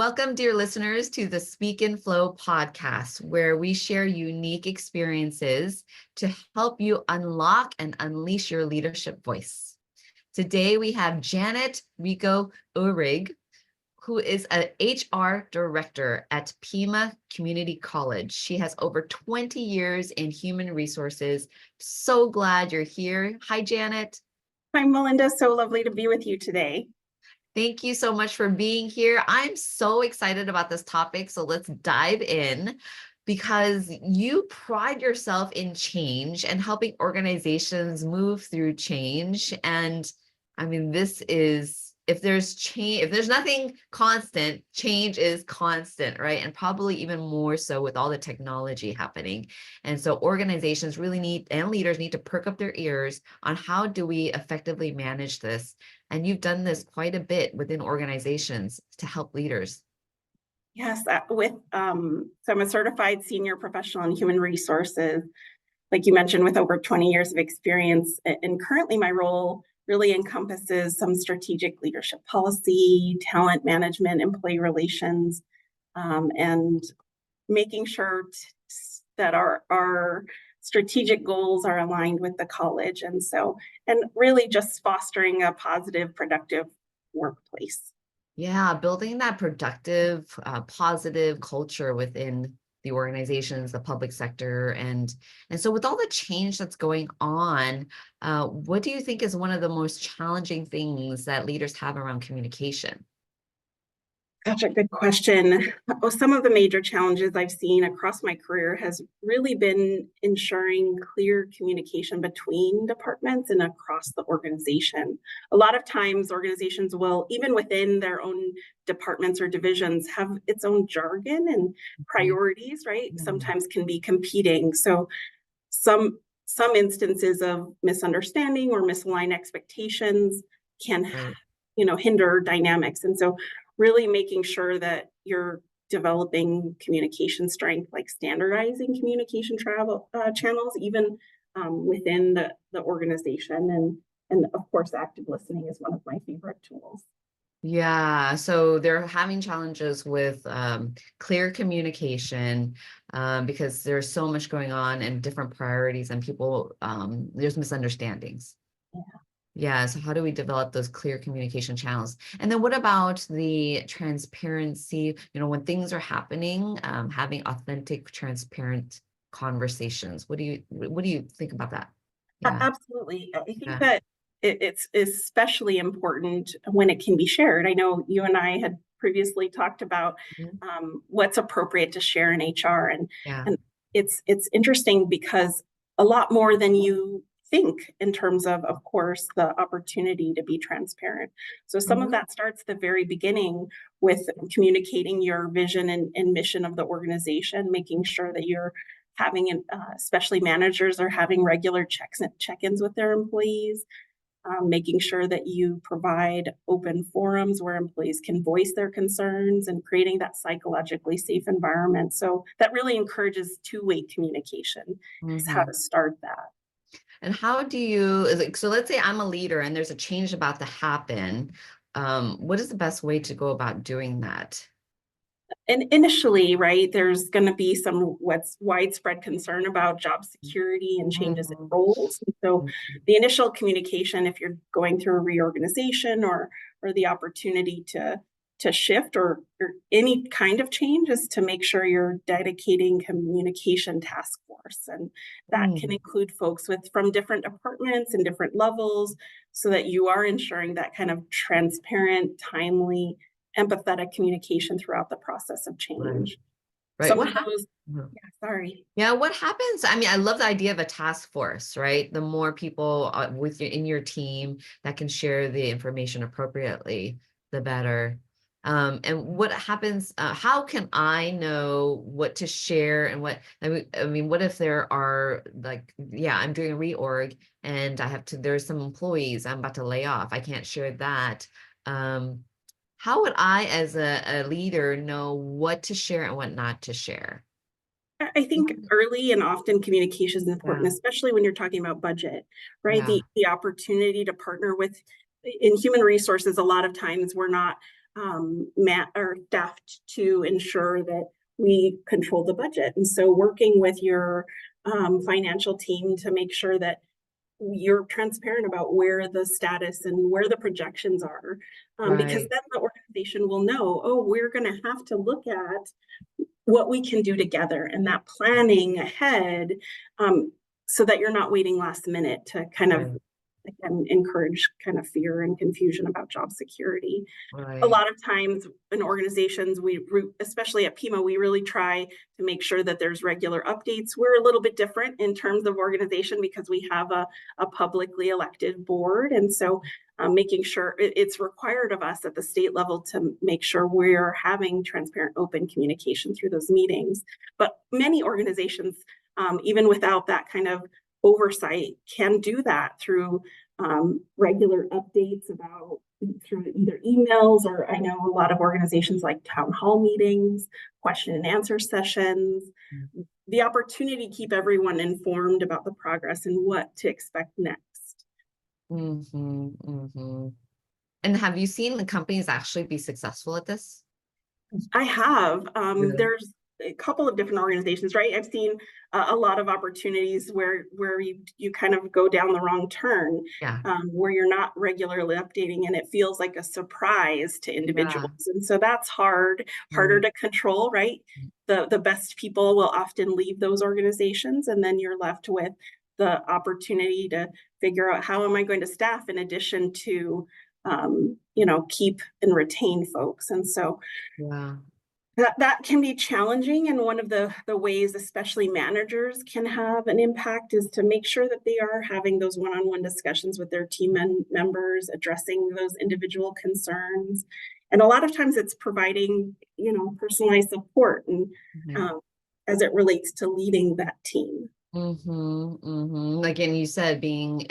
Welcome, dear listeners, to the Speak and Flow podcast, where we share unique experiences to help you unlock and unleash your leadership voice. Today, we have Janet Uhrig, who is an HR director at Pima Community College. She has over 20 years in human resources. So glad you're here. Hi, Janet. Hi, Melinda. So lovely to be with you today. Thank you so much for being here. I'm so excited about this topic. So let's dive in, because you pride yourself in change and helping organizations move through change. And I mean, this is, if there's change, if there's nothing constant, change is constant, right? And probably even more so with all the technology happening. And so organizations really need, and leaders need to perk up their ears on how do we effectively manage this. And you've done this quite a bit within organizations to help leaders. Yes, so I'm a certified senior professional in human resources, like you mentioned, with over 20 years of experience. And currently my role really encompasses some strategic leadership policy, talent management, employee relations, and making sure that our strategic goals are aligned with the college. And really just fostering a positive, productive workplace. Yeah, building that productive, positive culture within the organizations, the public sector. And so with all the change that's going on, what do you think is one of the most challenging things that leaders have around communication? Such a good question. Some of the major challenges I've seen across my career has really been ensuring clear communication between departments and across the organization. A lot of times organizations will, even within their own departments or divisions, have its own jargon and priorities, right? Sometimes can be competing. So some instances of misunderstanding or misaligned expectations can hinder dynamics. And so really making sure that you're developing communication strength, like standardizing communication channels, even within the organization. And of course, active listening is one of my favorite tools. Yeah, so they're having challenges with clear communication because there's so much going on and different priorities, and people, there's misunderstandings. Yeah. Yeah, so how do we develop those clear communication channels? And then what about the transparency, when things are happening, having authentic, transparent conversations? What do you think about that? Yeah. Absolutely. I think that it's especially important when it can be shared. I know you and I had previously talked about what's appropriate to share in HR, and it's interesting because a lot more than you think in terms of course, the opportunity to be transparent. So some of that starts at the very beginning with communicating your vision and mission of the organization, making sure that you're having, especially managers are having regular check-ins with their employees, making sure that you provide open forums where employees can voice their concerns, and creating that psychologically safe environment. So that really encourages two-way communication. Is how to start that. And how do you, so let's say I'm a leader and there's a change about to happen. What is the best way to go about doing that? And initially, right, there's going to be some widespread concern about job security and changes in roles. And so the initial communication, if you're going through a reorganization or the opportunity to shift or any kind of change, is to make sure you're dedicating communication task force. And that can include folks from different departments and different levels, so that you are ensuring that kind of transparent, timely, empathetic communication throughout the process of change. Right. Some of those, what happens? I mean, I love the idea of a task force, right? The more people in your team that can share the information appropriately, the better. And what happens? How can I know what to share and what? I mean, what if there are I'm doing a reorg and there's some employees I'm about to lay off. I can't share that. How would I, as a leader, know what to share and what not to share? I think early and often communication is important, especially when you're talking about budget, right? The opportunity to partner with, in human resources, a lot of times we're not or staffed to ensure that we control the budget. And so working with your financial team to make sure that you're transparent about where the status and where the projections are, because Right. then the organization will know, oh, we're going to have to look at what we can do together, and that planning ahead, so that you're not waiting last minute to kind of, Right. again, encourage kind of fear and confusion about job security. A Right. lot of times in organizations, especially at PIMA, we really try to make sure that there's regular updates. We're a little bit different in terms of organization because we have a publicly elected board. And so making sure it's required of us at the state level to make sure we're having transparent, open communication through those meetings. But many organizations, even without that kind of oversight, can do that through regular updates about through either emails, or I know a lot of organizations like town hall meetings, question and answer sessions, the opportunity to keep everyone informed about the progress and what to expect next. Mm-hmm, mm-hmm. And have you seen the companies actually be successful at this? I have. Really? There's a couple of different organizations, right? I've seen a lot of opportunities where you kind of go down the wrong turn, Yeah. where you're not regularly updating, and it feels like a surprise to Yeah. individuals, and so that's harder Right. to control, right? The best people will often leave those organizations, and then you're left with the opportunity to figure out, how am I going to staff in addition to keep and retain folks. And so Yeah. that can be challenging. And one of the ways, especially managers can have an impact, is to make sure that they are having those one-on-one discussions with their team members, addressing those individual concerns. And a lot of times it's providing, personalized support, and Mhm. um, as it relates to leading that team. Mhm, mhm. Again, you said being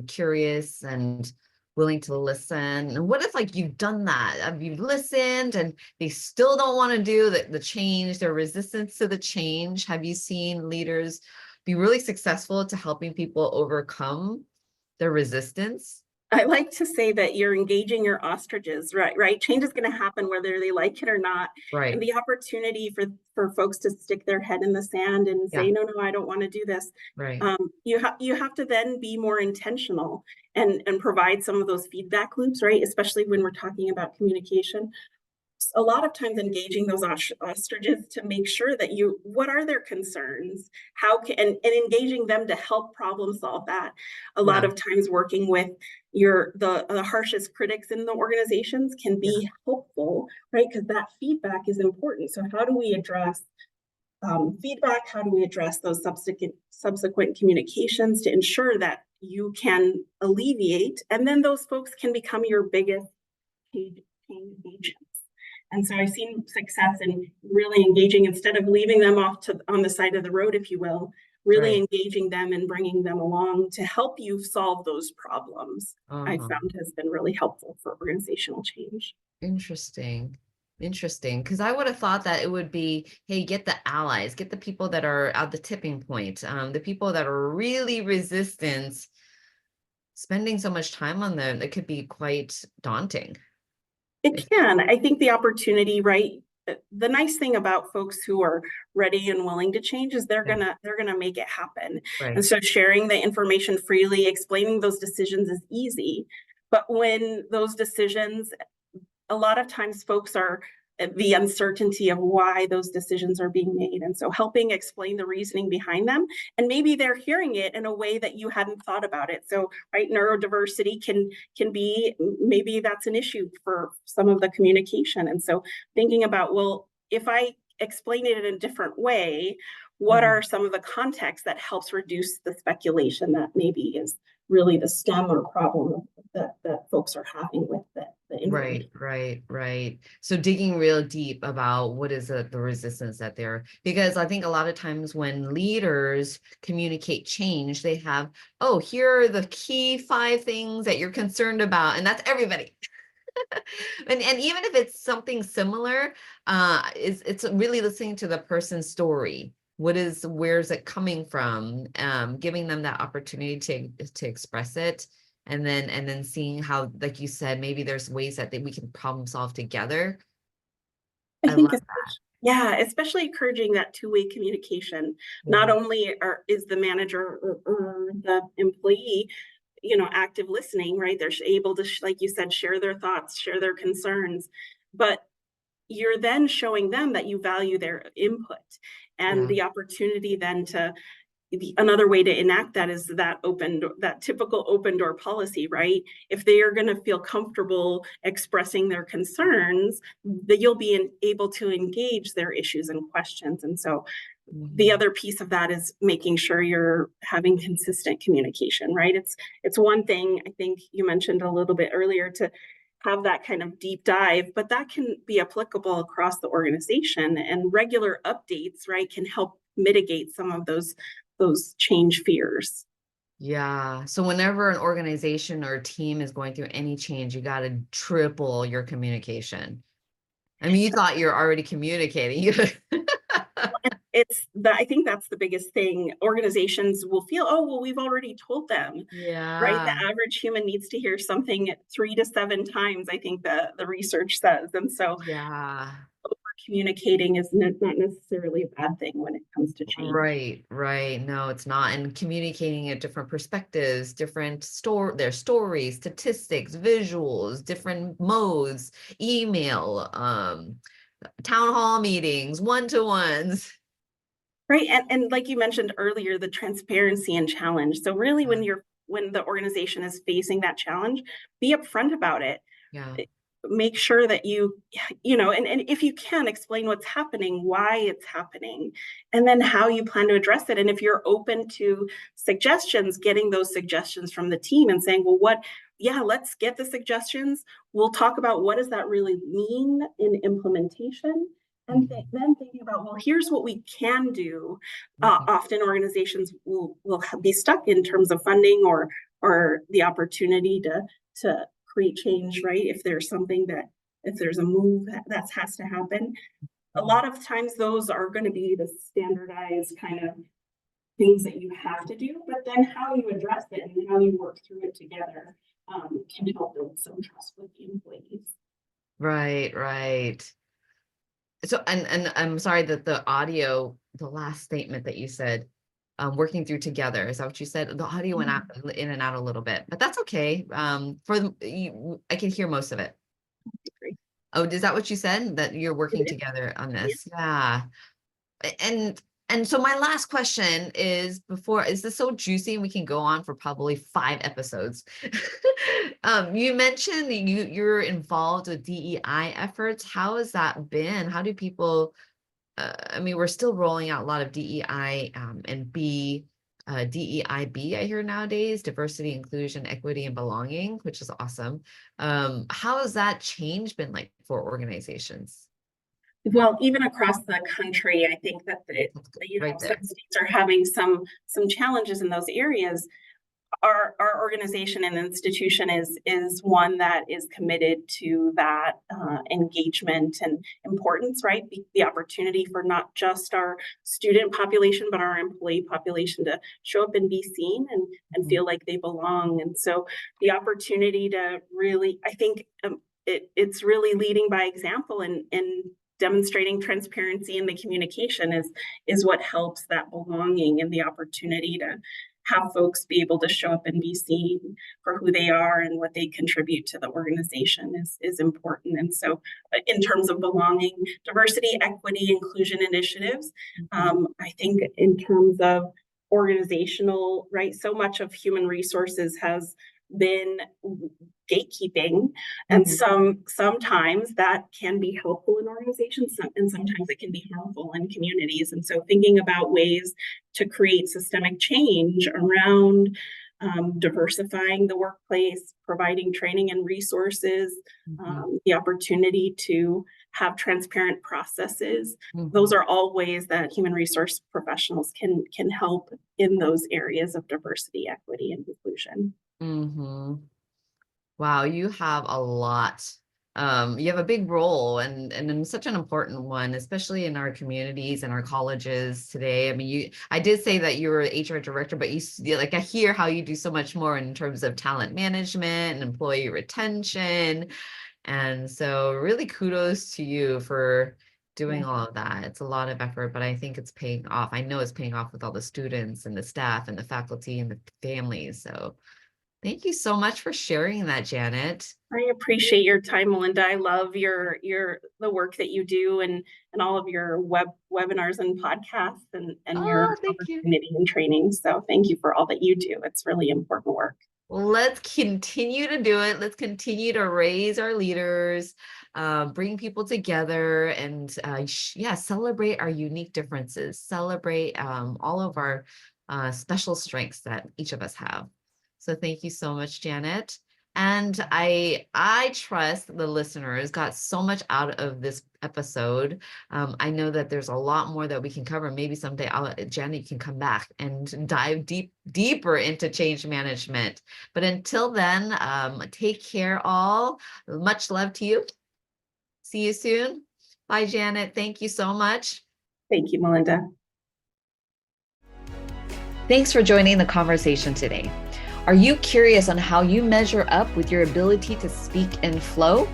curious and willing to listen. And what if like you've done that? You've listened and they still don't want to do the change, their resistance to the change. Have you seen leaders be really successful to helping people overcome their resistance? I like to say that you're engaging your ostriches, right? Right. Change is going to happen whether they like it or not. And Right. the opportunity for folks to stick their head in the sand and Yeah. say, no, no, I don't want to do this. Right. You have to then be more intentional and provide some of those feedback loops, right? Especially when we're talking about communication, a lot of times engaging those ostriches to make sure that what are their concerns, how can, and engaging them to help problem solve that. A lot Yeah. of times working with the harshest critics in the organizations can Yeah. be helpful, right? Because that feedback is important. So how do we address feedback? How do we address those subsequent communications to ensure that you can alleviate, and then those folks can become your biggest change agents? And so I've seen success in really engaging, instead of leaving them off on the side of the road, if you will, really Right. engaging them and bringing them along to help you solve those problems. I Uh-huh. found has been really helpful for organizational change. Interesting. Interesting. Because I would have thought that it would be, hey, get the allies, get the people that are at the tipping point, the people that are really resistant. Spending so much time on them, it could be quite daunting. It If, can. I think the opportunity, right? The nice thing about folks who are ready and willing to change is they're yeah, gonna make it happen. And right. so sharing the information freely, explaining those decisions is easy. But when those decisions, a lot of times folks are the uncertainty of why those decisions are being made. And so helping explain the reasoning behind them, and maybe they're hearing it in a way that you hadn't thought about it. So, right, neurodiversity can be, maybe that's an issue for some of the communication. And so thinking about, well, if I explain it in a different way, what Mhm. are some of the context that helps reduce the speculation that maybe is really the stem or problem that folks are having with the Right, information. right, right. So digging real deep about what is the resistance that they're, because I think a lot of times when leaders communicate change, they have, oh, here are the key 5 things that you're concerned about, and that's everybody. And even if it's something similar, it's really listening to the person's story. Where's it coming from? Giving them that opportunity to express it and then seeing how, like you said, maybe there's ways that we can problem solve together. I I love think yeah, especially encouraging that two-way communication. Not yeah, only is the manager or the employee, active listening, right? They're able to, like you said, share their thoughts, share their concerns, but you're then showing them that you value their input and yeah, the opportunity then to another way to enact that is that typical open door policy, right? If they are going to feel comfortable expressing their concerns, that you'll be able to engage their issues and questions. And so the mhm, other piece of that is making sure you're having consistent communication, right? It's one thing, I think you mentioned a little bit earlier, to have that kind of deep dive, but that can be applicable across the organization, and regular updates, right, can help mitigate some of those change fears. yeah. So whenever an organization or team is going through any change, you got to triple your communication. I mean, you thought you're already communicating. I think that's the biggest thing. Organizations will feel, oh, well, we've already told them, right? The Yeah, average human needs to hear something 3 to 7 times, I think the research says. And so yeah. communicating is not necessarily a bad thing when it comes to change. Right, right. No, it's not. And communicating at different perspectives, different their stories, statistics, visuals, different modes, email, town hall meetings, one-to-ones. Right. And like you mentioned earlier, the transparency and challenge. So really Yeah, when the organization is facing that challenge, be upfront about it. yeah. Make sure that and if you can explain what's happening, why it's happening, and then how you plan to address it. And if you're open to suggestions, getting those suggestions from the team and saying, well, let's get the suggestions. We'll talk about what does that really mean in implementation. And Mhm, then thinking about, well, here's what we can do. mhm, Often organizations will be stuck in terms of funding or the opportunity to create change, right? If there's a move that has to happen, a mhm. lot of times those are going to be the standardized kind of things that you have to do, but then how you address it and how you work through it together can help build some trust with the employees. Right, right. So, and I'm sorry that the last statement that you said, working through together, is that what you said? The audio went out in and out a little bit, but that's okay. I can hear most of it. Great. Oh, is that what you said? That you're It working is. together on Yeah. this? Yeah. And so my last question is this so juicy and we can go on for probably 5 episodes. You mentioned that you're involved with DEI efforts. How has that been? How do people I mean, we're still rolling out a lot of DEI and DEIB, I hear nowadays, diversity, inclusion, equity, and belonging, which is awesome. How has that change been like for organizations? Well, even across the country, I think that Right some there. states are having some challenges in those areas. Our organization and institution is one that is committed to that engagement and importance, right? The opportunity for not just our student population, but our employee population to show up and be seen and Mhm, feel like they belong. And so the opportunity to really, I think it's really leading by example and demonstrating transparency in the communication is what helps that belonging and the opportunity to have folks be able to show up and be seen for who they are and what they contribute to the organization is important. And so, in terms of belonging, diversity, equity, inclusion initiatives, mhm, I think in terms of organizational, right, so much of human resources has been gatekeeping, and mhm, sometimes that can be helpful in organizations, and sometimes it can be harmful in communities. And so thinking about ways to create systemic change around diversifying the workplace, providing training and resources, mhm, the opportunity to have transparent processes. Those mhm, are all ways that human resource professionals can help in those areas of diversity, equity, and inclusion. mhm. Wow, you have a lot. you have a big role and in such an important one, especially in our communities and our colleges today. I mean, I did say that you were HR director, but I hear how you do so much more in terms of talent management and employee retention. And so really kudos to you for doing all of that. It's a lot of effort, but I think it's paying off. I know it's paying off with all the students and the staff and the faculty and the families. So thank you so much for sharing that, Janet. I appreciate your time, Melinda. I love the work that you do and all of your webinars and podcasts and your Thank you. opportunity and training. So thank you for all that you do. It's really important work. Let's continue to do it. Let's continue to raise our leaders, bring people together, and celebrate our unique differences. Celebrate all of our special strengths that each of us have. So thank you so much, Janet. And I trust the listeners got so much out of this episode. I know that there's a lot more that we can cover. Maybe someday Janet can come back and dive deeper into change management. But until then, take care all. Much love to you. See you soon. Bye, Janet. Thank you so much. Thank you, Melinda. Thanks for joining the conversation today. Are you curious on how you measure up with your ability to speak in flow?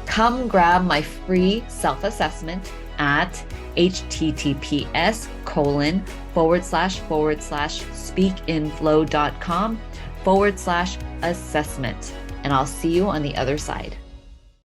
Come grab my free self-assessment at https://speakinflow.com/assessment. And I'll see you on the other side.